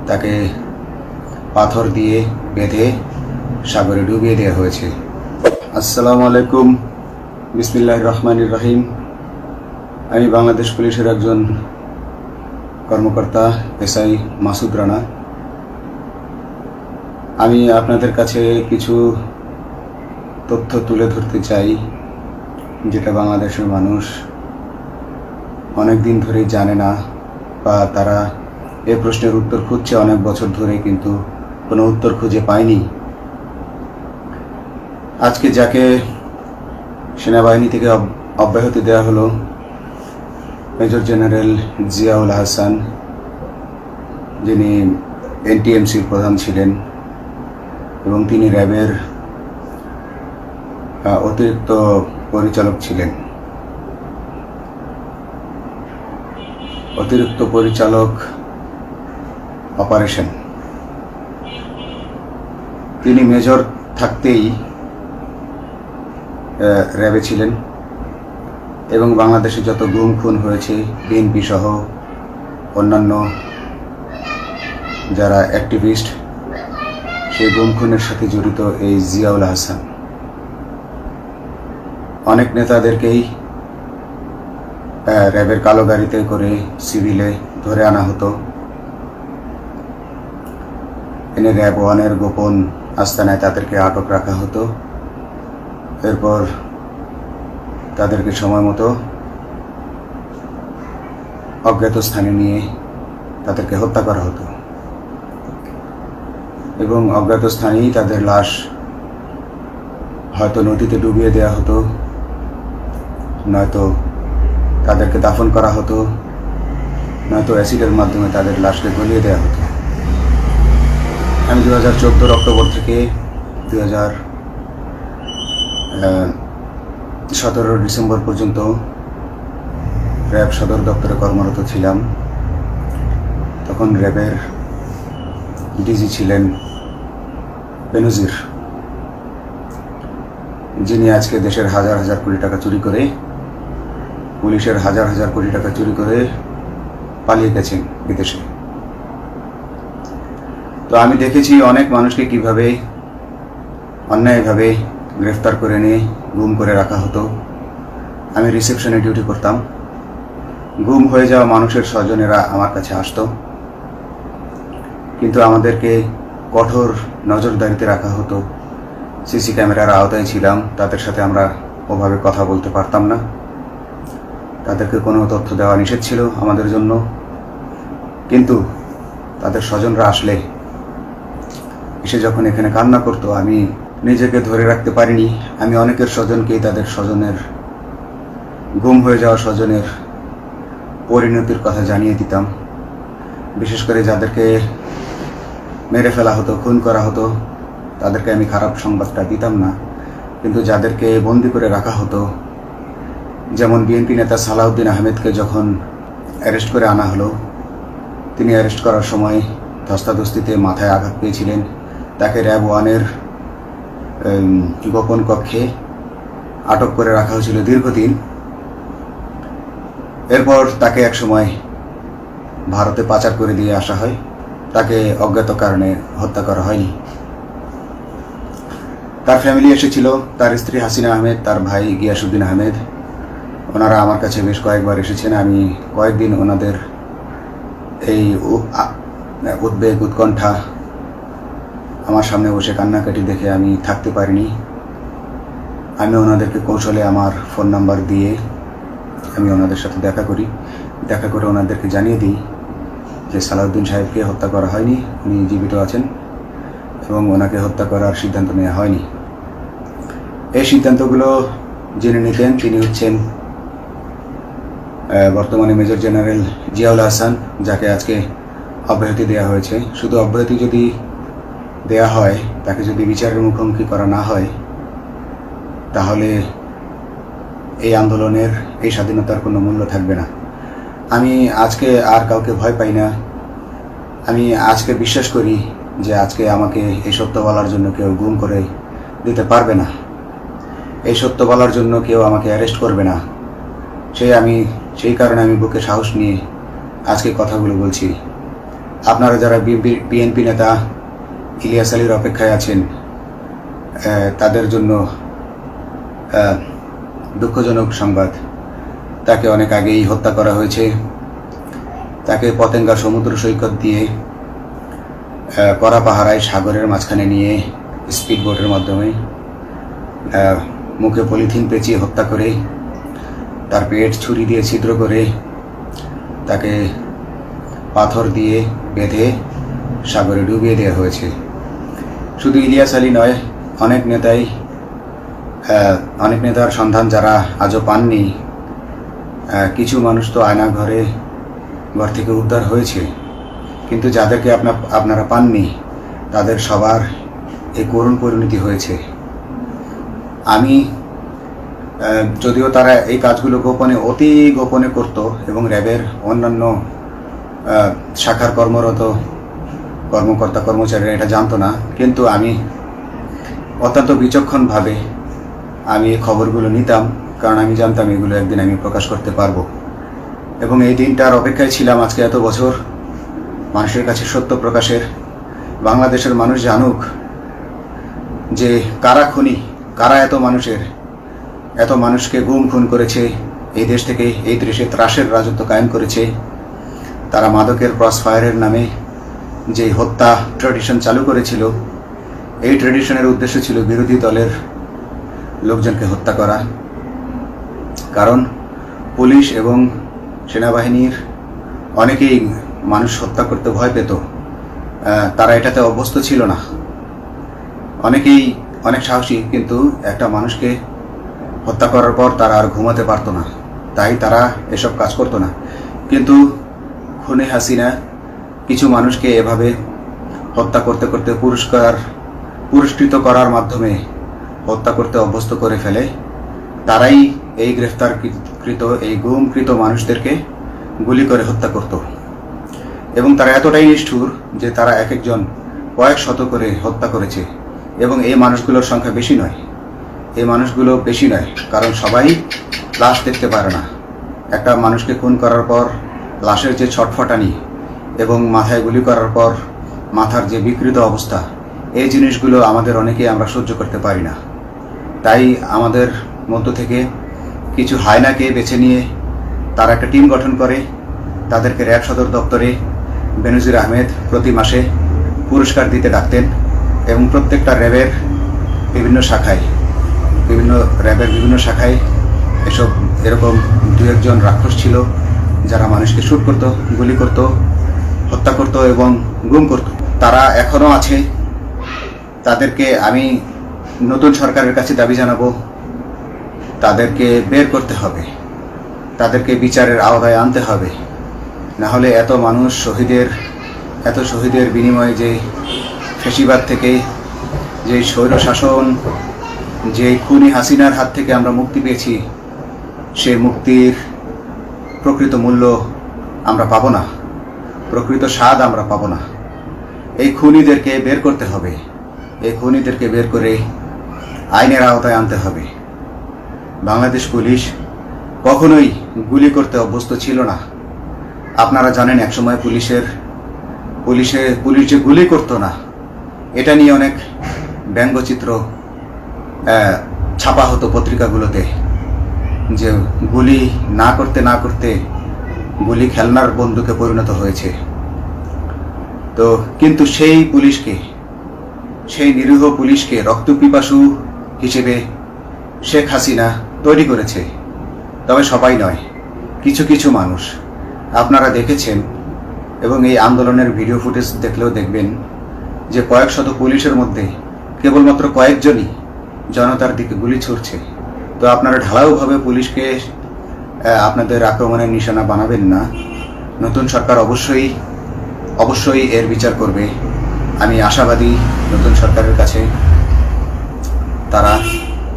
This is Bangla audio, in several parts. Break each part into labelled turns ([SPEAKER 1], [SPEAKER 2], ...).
[SPEAKER 1] তাকে পাথর দিয়ে বেঁধে সাগরে ডুবিয়ে দেওয়া হয়েছে। আসসালামু আলাইকুম, বিসমিল্লাহির রহমানির রহিম। আমি বাংলাদেশ পুলিশের একজন কর্মকর্তা এসআই মাসুদ রানা। আমি আপনাদের কাছে কিছু তথ্য তুলে ধরতে চাই, যেটা বাংলাদেশের মানুষ অনেক দিন ধরেই জানে না, বা তারা এই প্রশ্নের উত্তর খুঁজছে অনেক বছর ধরে, কিন্তু কোনো উত্তর খুঁজে পায়নি। আজকে যাকে সেনাবাহিনী থেকে অব্যাহতি দেওয়া হলো, মেজর জেনারেল জিয়াউল হাসান, যিনি এনটিএমসির প্রধান ছিলেন এবং তিনি র্যাবের অতিরিক্ত পরিচালক ছিলেন। অতিরিক্ত পরিচালক অপারেশন। তিনি মেজর থাকতেই র্যাবে ছিলেন এবং বাংলাদেশে যত গুম খুন হয়েছে, বিএনপি সহ অন্যান্য যারা অ্যাক্টিভিস্ট, সেই গুম খুনের সাথে জড়িত এই জিয়াউল হাসান। অনেক নেতাদেরকেই র্যাবের কালো গাড়িতে করে সিভিলে ধরে আনা হতো, এনে র্যাব ওয়ানের গোপন আস্তানায় তাদেরকে আটক রাখা হতো। এরপর তাদেরকে সময় মতো অজ্ঞাত স্থানে নিয়ে তাদেরকে হত্যা করা হতো এবং অজ্ঞাত স্থানেই তাদের লাশ হয়তো নদীতে ডুবিয়ে দেওয়া হতো, নয়তো তাদেরকে দাফন করা হতো, নয়তো অ্যাসিডের মাধ্যমে তাদের লাশকে গলিয়ে দেওয়া হতো। আমি 2014 অক্টোবর থেকে 2017 ডিসেম্বর পর্যন্ত র্যাব সদর দপ্তরে কর্মরত ছিলাম। তখন র্যাবের ডিজি ছিলেন বেনজির, যিনি আজকে দেশের হাজার হাজার কোটি টাকা চুরি করে, পুলিশের হাজার হাজার কোটি টাকা চুরি করে পালিয়ে গেছেন বিদেশে। তো আমি দেখেছি অনেক মানুষকে কিভাবে অন্যায়ভাবে গ্রেফতার করে নিয়ে গুম করে রাখা হতো। আমি রিসেপশনে ডিউটি করতাম। গুম হয়ে যাওয়া মানুষের স্বজনেরা আমার কাছে আসতো, কিন্তু আমাদেরকে কঠোর নজরদারিতে রাখা হতো। সিসি ক্যামেরার আওতায় ছিলাম, তাদের সাথে আমরা ওভাবে কথা বলতে পারতাম না। তাদেরকে কোনো তথ্য দেওয়া নিষেধ ছিল আমাদের জন্য। কিন্তু তাদের স্বজনরা আসলে এসে যখন এখানে কান্না করতো, আমি নিজেকে ধরে রাখতে পারিনি। আমি অনেকের স্বজনকেই তাদের স্বজনের, গুম হয়ে যাওয়া স্বজনের পরিণতির কথা জানিয়ে দিতাম। বিশেষ করে যাদেরকে মেরে ফেলা হতো, খুন করা হতো, তাদেরকে আমি খারাপ সংবাদটা দিতাম না। কিন্তু যাদেরকে বন্দি করে রাখা হতো, যেমন বিএনপি নেতা সালাউদ্দিন আহমেদকে যখন অ্যারেস্ট করে আনা হলো, তিনি অ্যারেস্ট করার সময় ধস্তাধস্তিতে মাথায় আঘাত পেয়েছিলেন। তাকে র্যাব ওয়ানের গোপন কক্ষে আটক করে রাখা হয়েছিল দীর্ঘদিন। এরপর তাকে একসময় ভারতে পাচার করে দিয়ে আসা হয়। তাকে অজ্ঞাত কারণে হত্যা করা হয়নি। তার ফ্যামিলি এসেছিল, তার স্ত্রী হাসিনা আহমেদ, তার ভাই গিয়াসউদ্দিন আহমেদ। ওনারা আমার কাছে বেশ কয়েকবার এসেছেন। আমি কয়েকদিন ওনাদের এই উদ্বেগ, উৎকণ্ঠা, আমার সামনে বসে কান্নাকাটি দেখে আমি থাকতে পারিনি। আমি ওনাদেরকে কৌশলে আমার ফোন নাম্বার দিয়ে আমি ওনাদের সাথে দেখা করে ওনাদেরকে জানিয়ে দিই যে সালাউদ্দিন সাহেবকে হত্যা করা হয়নি, উনি জীবিত আছেন এবং ওনাকে হত্যা করার সিদ্ধান্ত নেওয়া হয়নি। এই সিদ্ধান্তগুলো জেনে নিতেন তিনি হচ্ছেন বর্তমানে মেজর জেনারেল জিয়াউল হাসান, যাকে আজকে অব্যাহতি দেওয়া হয়েছে। শুধু অব্যাহতি যদি দেয়া হয়, তাকে যদি বিচারের মুখোমুখি করা না হয়, তাহলে এই আন্দোলনের, এই স্বাধীনতার কোনো মূল্য থাকবে না। আমি আজকে আর কাউকে ভয় পাই না। আমি আজকে বিশ্বাস করি যে আজকে আমাকে এই সত্য বলার জন্য কেউ গুম করে দিতে পারবে না, এই সত্য বলার জন্য কেউ আমাকে অ্যারেস্ট করবে না। সেই কারণে আমি বুকে সাহস নিয়ে আজকে কথাগুলো বলছি। আপনারা যারা বিএনপি নেতা ইলিয়াস আলীর অপেক্ষায় আছেন, তাদের জন্য দুঃখজনক সংবাদ। তাকে অনেক আগেই হত্যা করা হয়েছে। তাকে পতেঙ্গা সমুদ্র সৈকত দিয়ে কড়া পাহারায় সাগরের মাঝখানে নিয়ে স্পিড বোটের মাধ্যমে মুখে পলিথিন পেঁচিয়ে হত্যা করে, তার পেট ছুরি দিয়ে ছিদ্র করে, তাকে পাথর দিয়ে বেঁধে সাগরে ডুবিয়ে দেওয়া হয়েছে। শুধু ইলিয়াস আলী নয়, অনেক নেতার সন্ধান যারা আজও পাননি। কিছু মানুষ তো ঘর থেকে উদ্ধার হয়েছে, কিন্তু যাদেরকে আপনারা পাননি তাদের সবার এই করুণ পরিণতি হয়েছে। আমি যদিও তারা এই কাজগুলো অতি গোপনে করত এবং র্যাবের অন্যান্য শাখার কর্মরত কর্মকর্তা কর্মচারীরা এটা জানতো না, কিন্তু আমি অত্যন্ত বিচক্ষণভাবে আমি এই খবরগুলো নিতাম, কারণ আমি জানতাম এগুলো একদিন আমি প্রকাশ করতে পারবো। এবং এই দিনটার অপেক্ষায় ছিলাম আজকে এত বছর, মানুষের কাছে সত্য প্রকাশের। বাংলাদেশের মানুষ জানুক যে কারা খুনি, কারা এত মানুষকে গুম খুন করেছে, এই দেশ থেকে এই দেশে ত্রাসের রাজত্ব কায়েম করেছে। তারা মাদকের ক্রস ফায়ারের নামে যে হত্যা ট্র্যাডিশন চালু করেছিল, এই ট্র্যাডিশনের উদ্দেশ্য ছিল বিরোধী দলের লোকজনকে হত্যা করা। কারণ পুলিশ এবং সেনাবাহিনীর অনেকেই মানুষ হত্যা করতে ভয় পেত, তারা এটাতে অভ্যস্ত ছিল না। অনেকেই অনেক সাহসী, কিন্তু একটা মানুষকে হত্যা করার পর তারা আর ঘুমাতে পারতো না, তাই তারা এসব কাজ করতো না। কিন্তু খুনে হাসিনা কিছু মানুষকে এভাবে হত্যা করতে করতে পুরস্কৃত করার মাধ্যমে হত্যা করতে অভ্যস্ত করে ফেলে। তারাই এই গ্রেফতারকৃত এই গুমকৃত মানুষদেরকে গুলি করে হত্যা করত। এবং তারা এতটাই নিষ্ঠুর যে তারা এক একজন কয়েক শত করে হত্যা করেছে। এবং এই মানুষগুলোর সংখ্যা বেশি নয়, কারণ সবাই লাশ দেখতে পারে না। একটা মানুষকে খুন করার পর লাশের যে ছটফটানি এবং মাথায় গুলি করার পর মাথার যে বিকৃত অবস্থা, এই জিনিসগুলো আমাদের অনেকেই আমরা সহ্য করতে পারি না। তাই আমাদের মধ্য থেকে কিছু হায়নাকে বেছে নিয়ে তারা একটা টিম গঠন করে, তাদেরকে র্যাব সদর দপ্তরে বেনজির আহমেদ প্রতি মাসে পুরস্কার দিতে ডাকতেন। এবং প্রত্যেকটা র্যাবের বিভিন্ন শাখায় এরকম দু একজন রাক্ষস ছিল যারা মানুষকে শুট করত, গুলি করত, হত্যা করত এবং গুম করত। তারা এখনও আছে। তাদেরকে আমি নতুন সরকারের কাছে দাবি জানাবো, তাদেরকে বের করতে হবে, তাদেরকে বিচারের আওতায় আনতে হবে। না হলে এত শহীদের বিনিময়ে যে ফ্যাসিবাদ থেকে, যে স্বৈর শাসন, যে খুনি হাসিনার হাত থেকে আমরা মুক্তি পেয়েছি, সে মুক্তির প্রকৃত মূল্য আমরা পাবো না, প্রকৃত স্বাদ আমরা পাবো না। এই খুনিদেরকে বের করতে হবে, এই খুনিদেরকে বের করে আইনের আওতায় আনতে হবে। বাংলাদেশ পুলিশ কখনোই গুলি করতে অভ্যস্ত ছিল না। আপনারা জানেন একসময় পুলিশ যে গুলি করতো না, এটা নিয়ে অনেক ব্যঙ্গচিত্র ছাপা হতো পত্রিকাগুলোতে, যে গুলি না করতে গুলি খেলনার বন্দুকে পরিণত হয়েছে। তো কিন্তু সেই নিরীহ পুলিশকে রক্তপিপাসু হিসেবে শেখ হাসিনা তৈরি করেছে। তবে সবাই নয়, কিছু কিছু মানুষ আপনারা দেখেছেন, এবং এই আন্দোলনের ভিডিও ফুটেজ দেখলেও দেখবেন যে কয়েক শত পুলিশের মধ্যে কেবলমাত্র কয়েকজনই জনতার দিকে গুলি ছুড়ছে। তো আপনারা ঢালাওভাবে পুলিশকে আপনাদের আক্রমণের নিশানা বানাবেন না। নতুন সরকার অবশ্যই এর বিচার করবে। আমি আশাবাদী নতুন সরকারের কাছে। তারা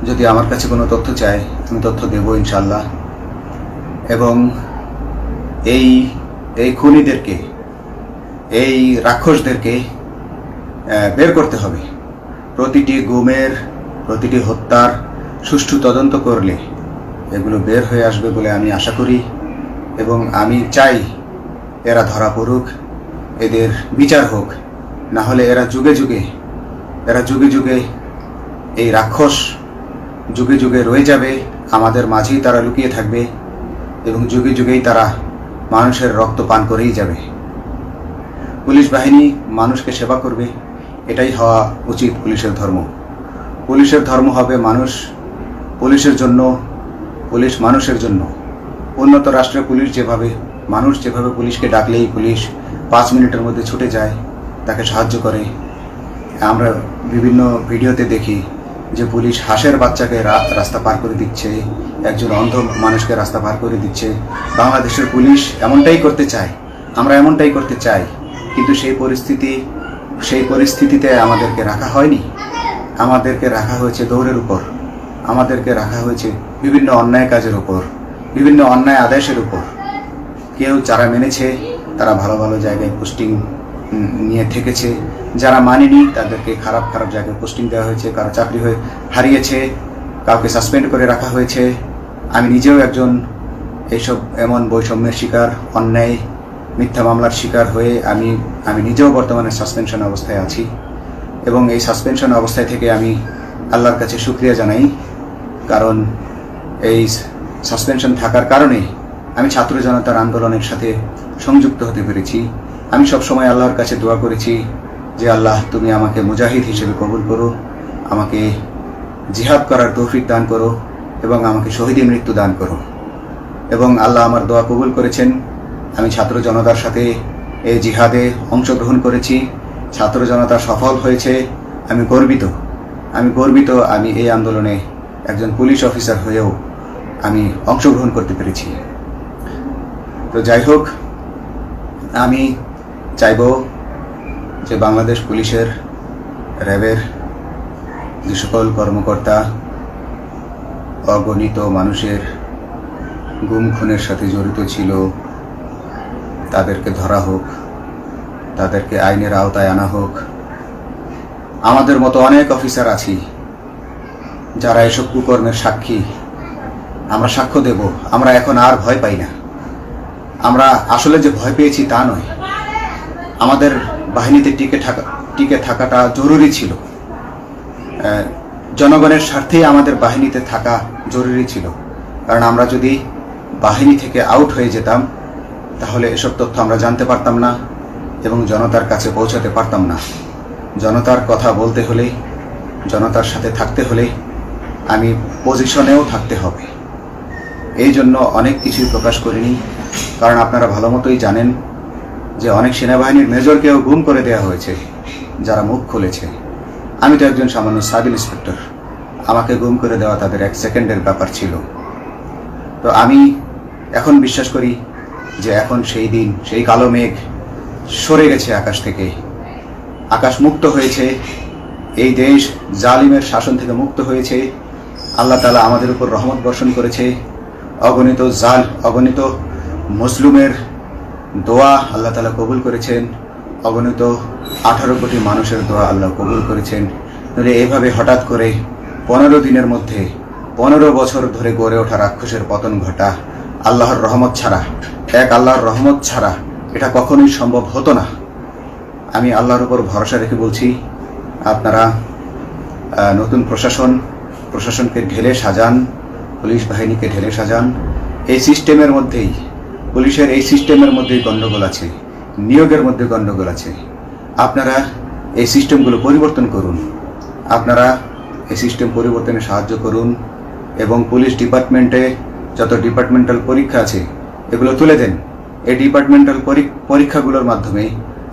[SPEAKER 1] যদি আমার কাছে কোনো তথ্য চায়, আমি তথ্য দেব ইনশাল্লাহ। এবং এই খুনিদেরকে, এই রাক্ষসদেরকে বের করতে হবে। প্রতিটি গুমের, প্রতিটি হত্যার সুষ্ঠু তদন্ত করলে এগুলো বের হয়ে আসবে বলে আমি আশা করি, এবং আমি চাই এরা ধরা পড়ুক এদের বিচার হোক, না হলে এরা যুগে যুগে এই রাক্ষস যুগে যুগে রয়ে যাবে, আমাদের মাঝেই তারা লুকিয়ে থাকবে এবং যুগে যুগেই তারা মানুষের রক্ত পান করেই যাবে। পুলিশ বাহিনী মানুষকে সেবা করবে, এটাই হওয়া উচিত পুলিশের ধর্ম। পুলিশের ধর্ম হবে মানুষ পুলিশের জন্য, পুলিশ মানুষের জন্য। উন্নত রাষ্ট্রের পুলিশ মানুষ যেভাবে পুলিশকে ডাকলেই পুলিশ 5 মিনিটের মধ্যে ছুটে যায়, তাকে সাহায্য করে। আমরা বিভিন্ন ভিডিওতে দেখি যে পুলিশ হাঁসের বাচ্চাকে রাস্তা পার করে দিচ্ছে, একজন অন্ধ মানুষকে রাস্তা পার করে দিচ্ছে। বাংলাদেশের পুলিশ এমনটাই করতে চায়, আমরা এমনটাই করতে চাই, কিন্তু সেই পরিস্থিতিতে আমাদেরকে রাখা হয়নি। আমাদেরকে রাখা হয়েছে দৌড়ের উপর, আমাদেরকে রাখা হয়েছে বিভিন্ন অন্যায় কাজের উপর, বিভিন্ন অন্যায় আদেশের উপর। কেউ যারা মেনেছে তারা ভালো ভালো জায়গায় পোস্টিং নিয়ে থেকেছে, যারা মানেনি তাদেরকে খারাপ খারাপ জায়গায় পোস্টিং দেওয়া হয়েছে, কারো চাকরি হারিয়েছে, কাউকে সাসপেন্ড করে রাখা হয়েছে। আমি নিজেও একজন এমন বৈষম্যের শিকার, অন্যায় মিথ্যা মামলার শিকার হয়ে আমি নিজেও বর্তমানে সাসপেনশন অবস্থায় আছি এবং এই সাসপেনশন অবস্থায় থেকে আমি আল্লাহর কাছে শুকরিয়া জানাই, কারণ এই সাসপেনশন থাকার কারণে আমি ছাত্র জনতার আন্দোলনের সাথে সংযুক্ত হতে পেরেছি। আমি সবসময় আল্লাহর কাছে দোয়া করেছি যে আল্লাহ, তুমি আমাকে মুজাহিদ হিসেবে কবুল করো, আমাকে জিহাদ করার তৌফিক দান করো এবং আমাকে শহীদী মৃত্যু দান করো। এবং আল্লাহ আমার দোয়া কবুল করেছেন। আমি ছাত্র জনতার সাথে এই জিহাদে অংশগ্রহণ করেছি, ছাত্র জনতা সফল হয়েছে। আমি গর্বিত আমি এই আন্দোলনে একজন পুলিশ অফিসার হয়েও আমি অংশগ্রহণ করতে পেরেছি। তো যাই হোক, আমি চাইব যে বাংলাদেশ পুলিশের, র্যাবের যে সকল কর্মকর্তা অগণিত মানুষের গুম খুনের সাথে জড়িত ছিল তাদেরকে ধরা হোক, তাদেরকে আইনের আওতায় আনা হোক। আমাদের মতো অনেক অফিসার আছি যারা এসব কুকর্মের সাক্ষী, আমরা সাক্ষ্য দেব। আমরা এখন আর ভয় পাই না। আমরা আসলে যে ভয় পেয়েছি তা নয়, আমাদের বাহিনীতে টিকে থাকাটা জরুরি ছিল। জনগণের স্বার্থেই আমাদের বাহিনীতে থাকা জরুরি ছিল, কারণ আমরা যদি বাহিনী থেকে আউট হয়ে যেতাম তাহলে এসব তথ্য আমরা জানতে পারতাম না এবং জনতার কাছে পৌঁছাতে পারতাম না। জনতার কথা বলতে হলে, জনতার সাথে থাকতে হলে আমি পজিশনেও থাকতে হবে। এই জন্য অনেক কিছুই প্রকাশ করিনি, কারণ আপনারা ভালো মতোই জানেন যে অনেক সেনাবাহিনীর মেজরকেও গুম করে দেওয়া হয়েছে যারা মুখ খুলেছে। আমি তো একজন সামান্য সাব ইন্সপেক্টর, আমাকে গুম করে দেওয়া তাদের 1 সেকেন্ডের ব্যাপার ছিল। তো আমি এখন বিশ্বাস করি যে এখন সেই দিন, সেই কালো মেঘ সরে গেছে আকাশ থেকে, আকাশ মুক্ত হয়েছে, এই দেশ জালিমের শাসন থেকে মুক্ত হয়েছে। আল্লাহ তাআলা আমাদের উপর রহমত বর্ষণ করেছে। অগণিত মুসলিমের দোয়া আল্লাহ তাআলা কবুল করেছেন, অগণিত 18 কোটি মানুষের দোয়া আল্লাহ কবুল করেছেন। তাহলে এইভাবে হঠাৎ করে 15 দিনের মধ্যে 15 বছর ধরে গড়ে ওঠা রাক্ষসের পতন ঘটা আল্লাহর রহমত ছাড়া এটা কখনোই সম্ভব হতো না। আমি আল্লাহর উপর ভরসা রেখে বলছি, আপনারা নতুন প্রশাসনকে ঢেলে সাজান, পুলিশ বাহিনীকে ঢেলে সাজান। এই সিস্টেমের মধ্যেই, পুলিশের এই সিস্টেমের মধ্যেই গণ্ডগোল আছে, নিয়োগের মধ্যে গণ্ডগোল আছে। আপনারা এই সিস্টেমগুলো পরিবর্তন করুন, আপনারা এই সিস্টেম পরিবর্তনে সাহায্য করুন এবং পুলিশ ডিপার্টমেন্টে যত ডিপার্টমেন্টাল পরীক্ষা আছে এগুলো তুলে দেন। এই ডিপার্টমেন্টাল পরীক্ষাগুলোর মাধ্যমে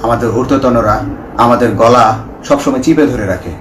[SPEAKER 1] আমাদের ঊর্ধ্বতনরা আমাদের গলা সবসময় চিপে ধরে রাখে।